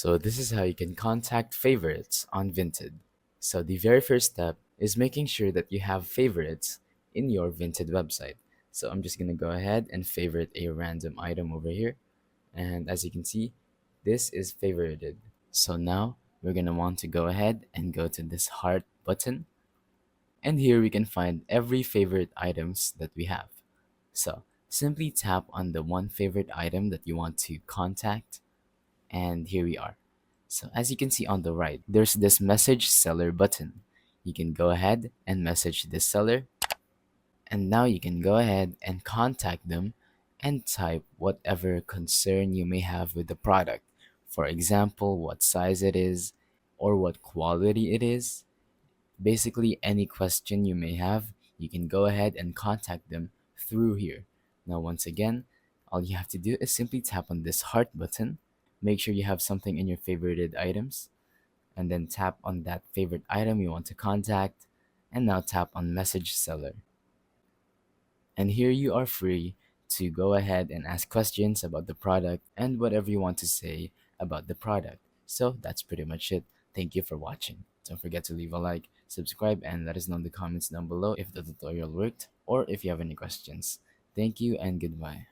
So this is how you can contact favorites on Vinted. So the very first step is making sure that you have favorites in your Vinted website. So I'm just gonna go ahead and favorite a random item over here. And as you can see, this is favorited. So now we're gonna want to go ahead and go to this heart button. And here we can find every favorite items that we have. So simply tap on the one favorite item that you want to contact, and here we are. So as you can see on the right, there's this message seller button. You can go ahead and message this seller, and now you can go ahead and contact them and type whatever concern you may have with the product. For example, what size it is or what quality it is. Basically, any question you may have, you can go ahead and contact them through here. Now, once again, all you have to do is simply tap on this heart button. Make sure you have something in your favorited items, and then tap on that favorite item you want to contact, and now tap on message seller. And here you are free to go ahead and ask questions about the product and whatever you want to say about the product. So that's pretty much it. Thank you for watching. Don't forget to leave a like, subscribe, and let us know in the comments down below if the tutorial worked or if you have any questions. Thank you and goodbye.